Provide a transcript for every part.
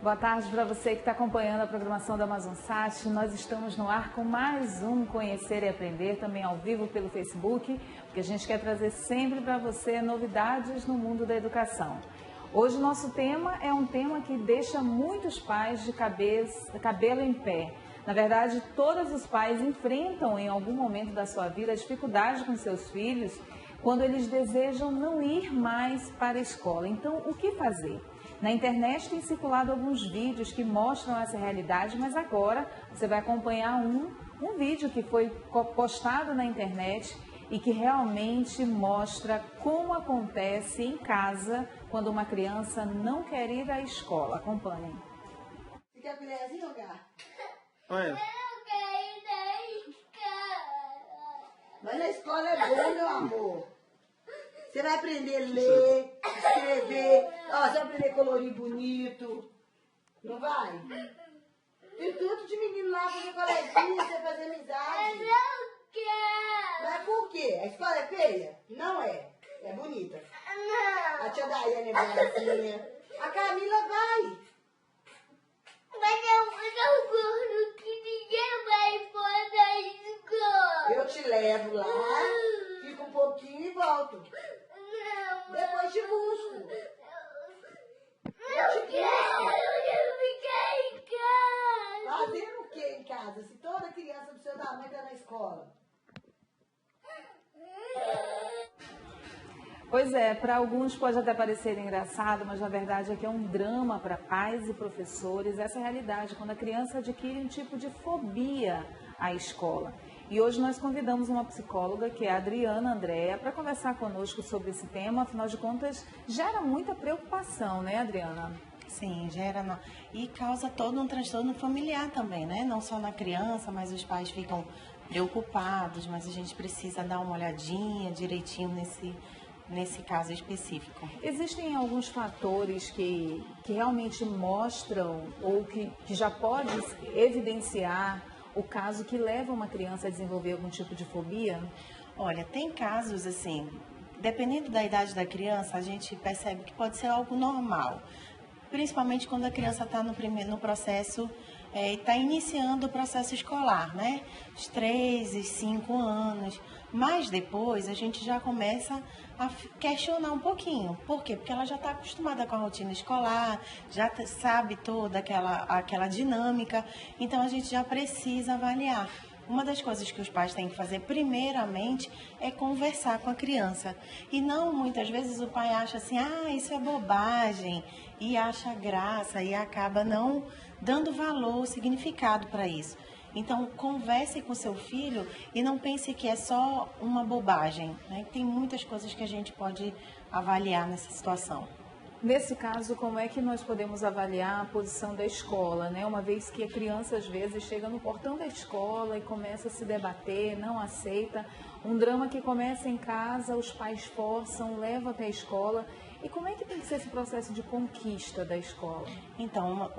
Boa tarde para você que está acompanhando a programação da Amazonsat. Nós estamos no ar com mais um Conhecer e Aprender, também ao vivo pelo Facebook, porque a gente quer trazer sempre para você novidades no mundo da educação. Hoje o nosso tema é um tema que deixa muitos pais de cabelo em pé. Na verdade, todos os pais enfrentam em algum momento da sua vida a dificuldade com seus filhos quando eles desejam não ir mais para a escola. Então, o que fazer? Na internet tem circulado alguns vídeos que mostram essa realidade, mas agora você vai acompanhar um vídeo que foi postado na internet e que realmente mostra como acontece em casa quando uma criança não quer ir à escola. Acompanhem. Você quer colherzinha, Gá? Olha. Eu quero ir na escola. Mas na escola é bom, meu amor. Você vai aprender a ler, escrever. Ó, você vai aprender a colorir bonito. Não vai? Tem tudo de menino lá fazer coleguinha, você fazer amizade. Eu não quero. Mas por quê? A escola é feia? Não é. É bonita. Não. A tia Daiane é boazinha. A Camila vai. Mas eu gosto que ninguém vai for da escola. Eu te levo lá, fico um pouquinho e volto. Não. Depois te busco. Não quero ficar em casa. Fazendo o que em casa? Se toda criança do seu tamanho está na escola. Pois é, para alguns pode até parecer engraçado, mas na verdade aqui é um drama para pais e professores. Essa é a realidade, quando a criança adquire um tipo de fobia à escola. E hoje nós convidamos uma psicóloga, que é a Adriana Andréa, para conversar conosco sobre esse tema. Afinal de contas, gera muita preocupação, né, Adriana? Sim, gera e causa todo um transtorno familiar também, né? Não só na criança, mas os pais ficam preocupados, mas a gente precisa dar uma olhadinha direitinho nesse caso específico. Existem alguns fatores que realmente mostram ou que já pode evidenciar o caso que leva uma criança a desenvolver algum tipo de fobia? Olha, tem casos assim, dependendo da idade da criança, a gente percebe que pode ser algo normal. Principalmente quando a criança está no processo, está iniciando o processo escolar, né? Os 3 e 5 anos. Mas depois a gente já começa a questionar um pouquinho. Por quê? Porque ela já está acostumada com a rotina escolar, já sabe toda aquela dinâmica. Então a gente já precisa avaliar. Uma das coisas que os pais têm que fazer primeiramente é conversar com a criança. E não, muitas vezes o pai acha assim, isso é bobagem, e acha graça, e acaba não dando valor, significado para isso. Então, converse com seu filho e não pense que é só uma bobagem, né? Tem muitas coisas que a gente pode avaliar nessa situação. Nesse caso, como é que nós podemos avaliar a posição da escola, né? Uma vez que a criança, às vezes, chega no portão da escola e começa a se debater, não aceita. Um drama que começa em casa, os pais forçam, levam até a escola. E como é que tem que ser esse processo de conquista da escola? Então,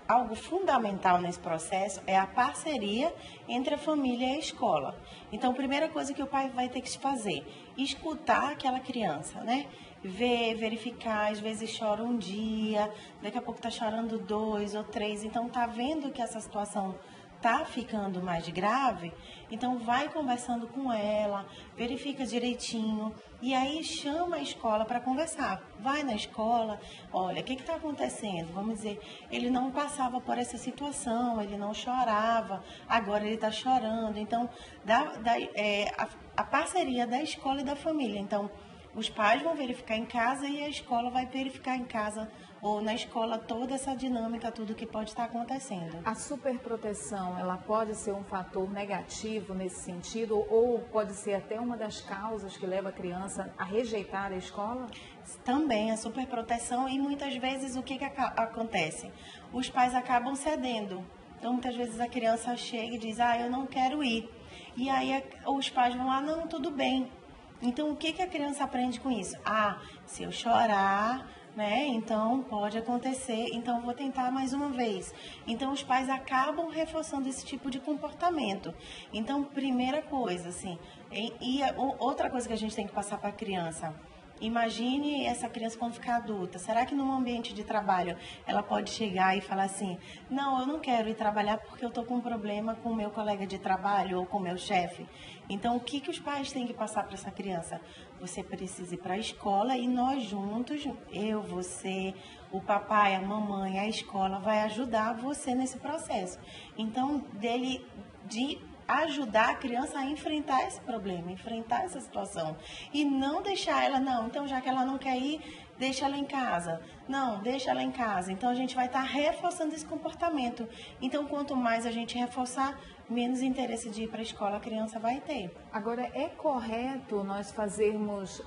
algo fundamental nesse processo é a parceria entre a família e a escola. Então, a primeira coisa que o pai vai ter que fazer, escutar aquela criança, né? Verificar, às vezes chora um dia, daqui a pouco está chorando 2 ou 3, então tá vendo que essa situação tá ficando mais grave, então vai conversando com ela, verifica direitinho e aí chama a escola para conversar. Vai na escola, olha, o que está acontecendo? Vamos dizer, ele não passava por essa situação, ele não chorava, agora ele está chorando. Então, a parceria da escola e da família. Então, os pais vão verificar em casa e a escola vai verificar em casa ou na escola toda essa dinâmica, tudo que pode estar acontecendo. A superproteção, ela pode ser um fator negativo nesse sentido ou pode ser até uma das causas que leva a criança a rejeitar a escola? Também a superproteção e muitas vezes o que acontece? Os pais acabam cedendo. Então muitas vezes a criança chega e diz, eu não quero ir. E aí os pais vão lá, não, tudo bem. Então, o que a criança aprende com isso? Se eu chorar, né, então pode acontecer, então eu vou tentar mais uma vez. Então, os pais acabam reforçando esse tipo de comportamento. Então, primeira coisa, assim, outra coisa que a gente tem que passar para a criança, Imagine essa criança quando ficar adulta. Será que num ambiente de trabalho ela pode chegar e falar assim, não, eu não quero ir trabalhar porque eu estou com um problema com o meu colega de trabalho ou com o meu chefe. Então, o que os pais têm que passar para essa criança? Você precisa ir para a escola e nós juntos, eu, você, o papai, a mamãe, a escola, vai ajudar você nesse processo. Então, de ajudar a criança a enfrentar esse problema, enfrentar essa situação. E não deixar ela, não, então já que ela não quer ir, deixa ela em casa. Não, deixa ela em casa. Então a gente vai estar reforçando esse comportamento. Então quanto mais a gente reforçar, menos interesse de ir para a escola a criança vai ter. Agora, é correto nós fazermos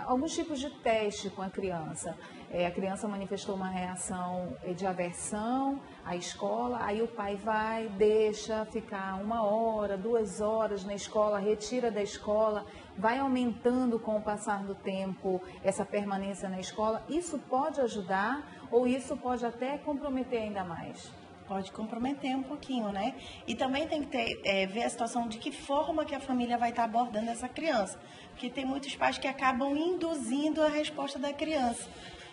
alguns tipos de teste com a criança? A criança manifestou uma reação de aversão à escola, aí o pai vai, deixa ficar 1 hora, 2 horas na escola, retira da escola, vai aumentando com o passar do tempo essa permanência na escola. Isso pode ajudar ou isso pode até comprometer ainda mais? Pode comprometer um pouquinho, né? E também tem que ver a situação de que forma que a família vai estar abordando essa criança. Porque tem muitos pais que acabam induzindo a resposta da criança.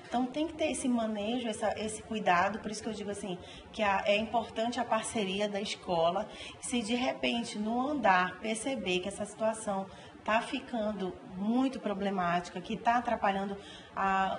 Então tem que ter esse manejo, esse cuidado, por isso que eu digo assim, que é importante a parceria da escola. Se de repente no andar perceber que essa situação está ficando muito problemática, que está atrapalhando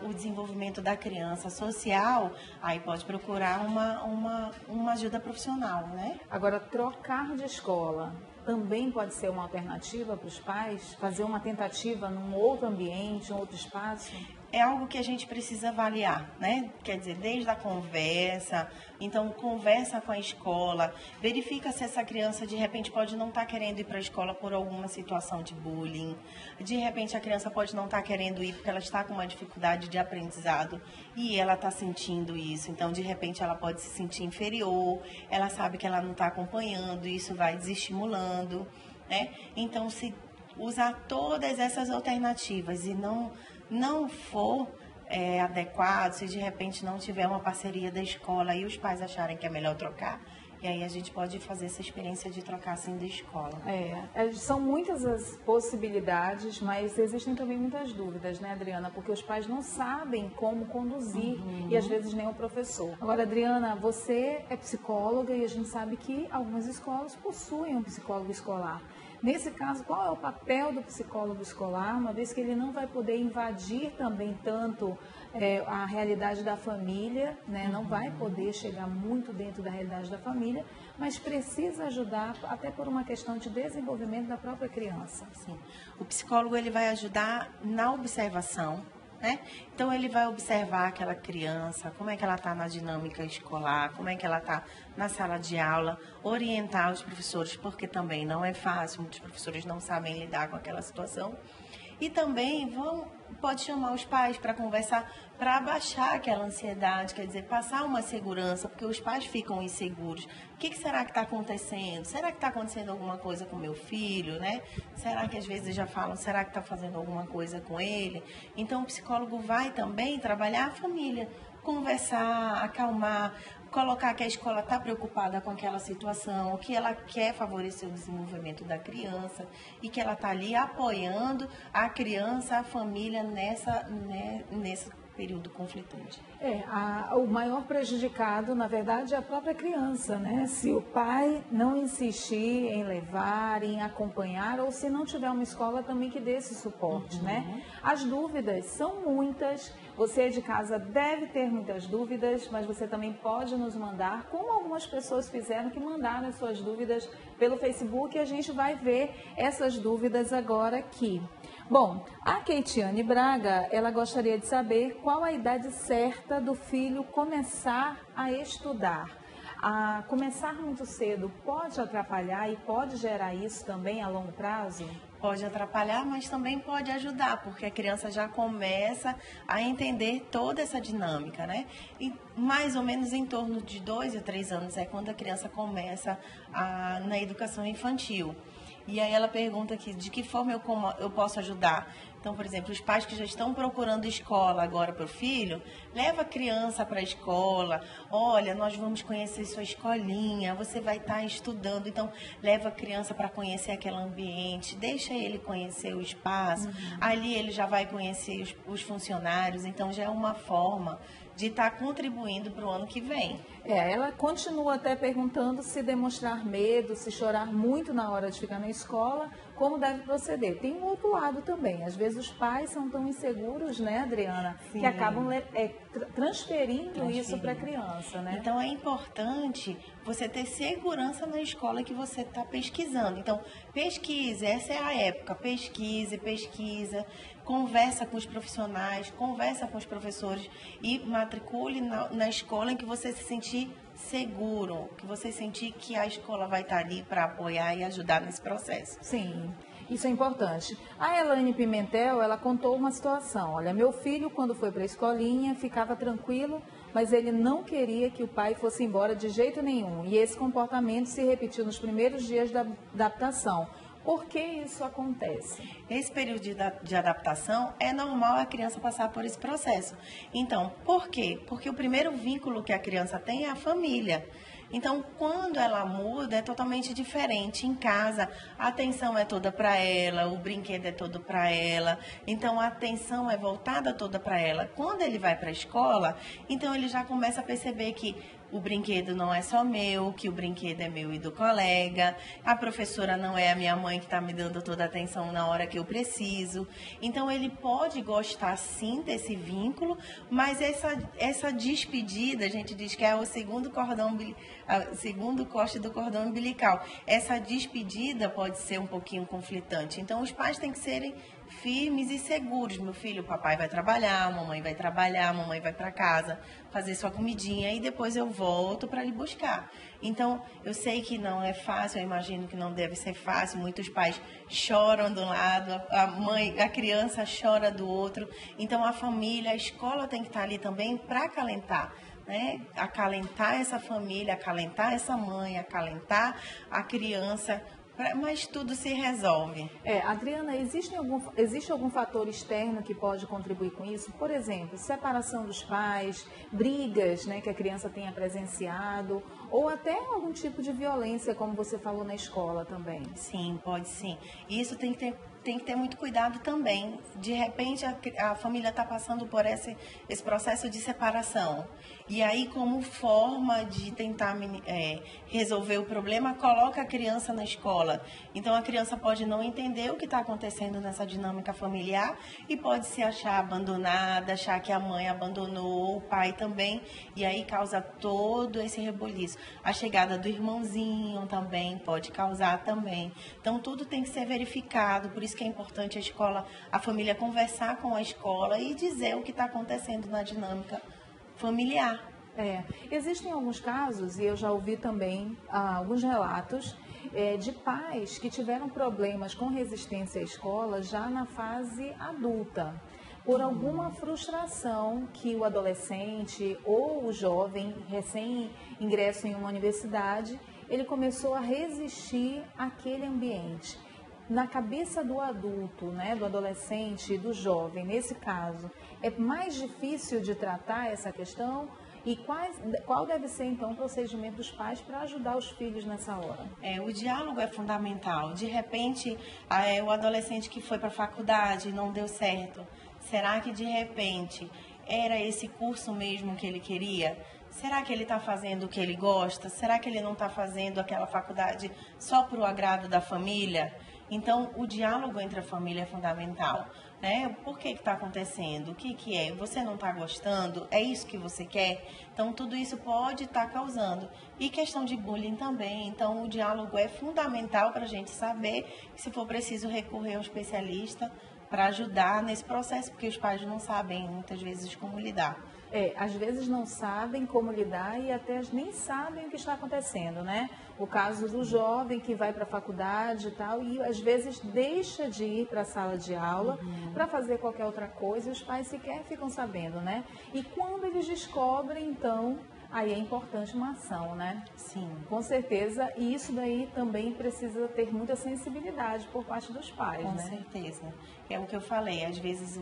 o desenvolvimento da criança social, aí pode procurar uma ajuda profissional, né? Agora, trocar de escola também pode ser uma alternativa para os pais? Fazer uma tentativa num outro ambiente, um outro espaço? É algo que a gente precisa avaliar, né? Quer dizer, desde a conversa, então conversa com a escola, verifica se essa criança de repente pode não estar querendo ir para a escola por alguma situação de bullying, de repente a criança pode não estar querendo ir porque ela está com uma dificuldade de aprendizado e ela está sentindo isso, então de repente ela pode se sentir inferior, ela sabe que ela não está acompanhando, isso vai desestimulando, né? Então se usar todas essas alternativas e não for adequado, se de repente não tiver uma parceria da escola e os pais acharem que é melhor trocar, e aí a gente pode fazer essa experiência de trocar assim da escola. São muitas as possibilidades, mas existem também muitas dúvidas, né, Adriana? Porque os pais não sabem como conduzir e às vezes nem o professor. Agora, Adriana, você é psicóloga e a gente sabe que algumas escolas possuem um psicólogo escolar. Nesse caso, qual é o papel do psicólogo escolar, uma vez que ele não vai poder invadir também tanto a realidade da família, né? Não vai poder chegar muito dentro da realidade da família, mas precisa ajudar até por uma questão de desenvolvimento da própria criança. Sim. O psicólogo ele vai ajudar na observação, né? Então ele vai observar aquela criança, como é que ela está na dinâmica escolar, como é que ela está na sala de aula, orientar os professores, porque também não é fácil, muitos professores não sabem lidar com aquela situação. E também pode chamar os pais para conversar, para abaixar aquela ansiedade, quer dizer, passar uma segurança, porque os pais ficam inseguros. O que será que está acontecendo? Será que está acontecendo alguma coisa com meu filho, né? Será que às vezes já falam, será que está fazendo alguma coisa com ele? Então o psicólogo vai também trabalhar a família, conversar, acalmar, colocar que a escola está preocupada com aquela situação, que ela quer favorecer o desenvolvimento da criança e que ela está ali apoiando a criança, a família nesse período conflitante. O maior prejudicado, na verdade, é a própria criança, né? Se o pai não insistir em levar, em acompanhar, ou se não tiver uma escola também que dê esse suporte, né? As dúvidas são muitas, você de casa deve ter muitas dúvidas, mas você também pode nos mandar, como algumas pessoas fizeram, que mandaram as suas dúvidas pelo Facebook, e a gente vai ver essas dúvidas agora aqui. Bom, a Keitiane Braga, ela gostaria de saber qual a idade certa do filho começar a estudar. Começar muito cedo pode atrapalhar e pode gerar isso também a longo prazo? Pode atrapalhar, mas também pode ajudar, porque a criança já começa a entender toda essa dinâmica, né? E mais ou menos em torno de 2 a 3 anos é quando a criança começa na educação infantil. E aí ela pergunta aqui, de que forma eu posso ajudar? Então, por exemplo, os pais que já estão procurando escola agora para o filho, leva a criança para a escola. Olha, nós vamos conhecer sua escolinha, você vai estar estudando. Então, leva a criança para conhecer aquele ambiente, deixa ele conhecer o espaço. Ali ele já vai conhecer os funcionários. Então, já é uma forma de estar contribuindo para o ano que vem. Ela continua até perguntando se demonstrar medo, se chorar muito na hora de ficar na escola, como deve proceder. Tem um outro lado também. Às vezes os pais são tão inseguros, né, Adriana, Sim. que acabam transferindo isso para a criança, né? Então, é importante você ter segurança na escola que você está pesquisando. Então, pesquise, essa é a época. Pesquisa, conversa com os profissionais, conversa com os professores e matricule na escola em que você se sentir seguro, que você sentir que a escola vai estar ali para apoiar e ajudar nesse processo. Sim, isso é importante. A Elaine Pimentel, ela contou uma situação. Olha, meu filho, quando foi para a escolinha, ficava tranquilo, mas ele não queria que o pai fosse embora de jeito nenhum. E esse comportamento se repetiu nos primeiros dias da adaptação. Por que isso acontece? Esse período de adaptação é normal a criança passar por esse processo. Então, por quê? Porque o primeiro vínculo que a criança tem é a família. Então, quando ela muda, é totalmente diferente. Em casa, a atenção é toda para ela, o brinquedo é todo para ela. Então, a atenção é voltada toda para ela. Quando ele vai para a escola, então ele já começa a perceber que o brinquedo não é só meu, que o brinquedo é meu e do colega. A professora não é a minha mãe que está me dando toda a atenção na hora que eu preciso. Então, ele pode gostar sim desse vínculo, mas essa despedida, a gente diz que é o segundo corte do cordão umbilical. Essa despedida pode ser um pouquinho conflitante. Então, os pais têm que serem firmes e seguros. Meu filho, o papai vai trabalhar, a mamãe vai trabalhar, a mamãe vai para casa fazer sua comidinha e depois eu volto para lhe buscar. Então, eu sei que não é fácil, eu imagino que não deve ser fácil. Muitos pais choram de um lado, a criança chora do outro. Então, a família, a escola tem que estar ali também para acalentar. Né? Acalentar essa família, acalentar essa mãe, acalentar a criança, mas tudo se resolve. Adriana, existe algum fator externo que pode contribuir com isso? Por exemplo, separação dos pais, brigas, né, que a criança tenha presenciado, ou até algum tipo de violência, como você falou na escola também? Sim, pode sim. Isso tem que ter muito cuidado também. De repente, a família está passando por esse processo de separação. E aí, como forma de tentar resolver o problema, coloca a criança na escola. Então, a criança pode não entender o que está acontecendo nessa dinâmica familiar e pode se achar abandonada, achar que a mãe abandonou, o pai também. E aí, causa todo esse rebuliço. A chegada do irmãozinho também pode causar também. Então, tudo tem que ser verificado. Por isso que é importante a família conversar com a escola e dizer o que está acontecendo na dinâmica familiar. Existem alguns casos, e eu já ouvi também alguns relatos, de pais que tiveram problemas com resistência à escola já na fase adulta, por alguma frustração que o adolescente ou o jovem recém-ingresso em uma universidade, ele começou a resistir àquele ambiente. Na cabeça do adulto, né, do adolescente, do jovem, nesse caso, é mais difícil de tratar essa questão? E qual deve ser, então, o procedimento dos pais para ajudar os filhos nessa hora? O diálogo é fundamental. De repente, o adolescente que foi para a faculdade não deu certo. Será que, de repente, era esse curso mesmo que ele queria? Será que ele está fazendo o que ele gosta? Será que ele não está fazendo aquela faculdade só para o agrado da família? Então, o diálogo entre a família é fundamental, né? Por que está acontecendo? O que é? Você não está gostando? É isso que você quer? Então, tudo isso pode estar causando. E questão de bullying também. Então, o diálogo é fundamental para a gente saber que, se for preciso, recorrer a um especialista para ajudar nesse processo, porque os pais não sabem, muitas vezes, como lidar. Às vezes não sabem como lidar e até nem sabem o que está acontecendo, né? O caso do jovem que vai para a faculdade e tal, e às vezes deixa de ir para a sala de aula para fazer qualquer outra coisa e os pais sequer ficam sabendo, né? E quando eles descobrem, então, aí é importante uma ação, né? Sim. Com certeza, e isso daí também precisa ter muita sensibilidade por parte dos pais, Com né? certeza. É o que eu falei, às vezes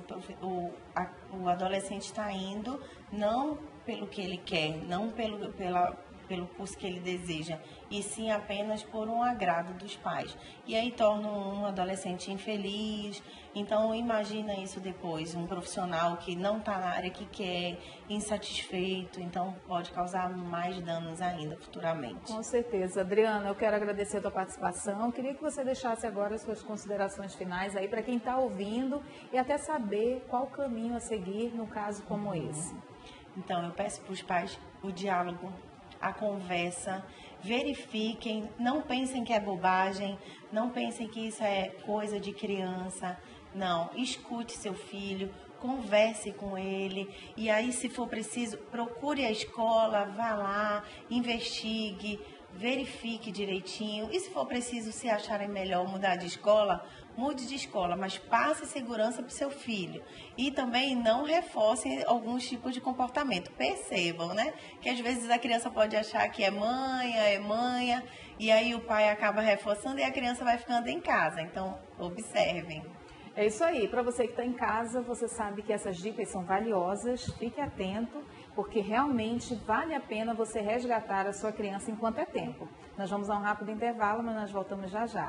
o adolescente está indo não pelo que ele quer, não pelo curso que ele deseja, e sim apenas por um agrado dos pais. E aí torna um adolescente infeliz. Então imagina isso depois, um profissional que não está na área que quer, insatisfeito, então pode causar mais danos ainda futuramente. Com certeza. Adriana, eu quero agradecer a tua participação. Eu queria que você deixasse agora as suas considerações finais aí para quem está ouvindo e até saber qual caminho a seguir num caso como esse. Então eu peço para os pais o diálogo, a conversa, verifiquem, não pensem que é bobagem, não pensem que isso é coisa de criança, não, escute seu filho, converse com ele, e aí se for preciso, procure a escola, vá lá, investigue, verifique direitinho, e se for preciso, se acharem melhor mudar de escola, mude de escola, mas passe segurança para o seu filho. E também não reforcem alguns tipos de comportamento. Percebam, né? Que às vezes a criança pode achar que é manha, e aí o pai acaba reforçando e a criança vai ficando em casa. Então, observem. É isso aí. Para você que está em casa, você sabe que essas dicas são valiosas. Fique atento, porque realmente vale a pena você resgatar a sua criança enquanto é tempo. Nós vamos a um rápido intervalo, mas nós voltamos já já.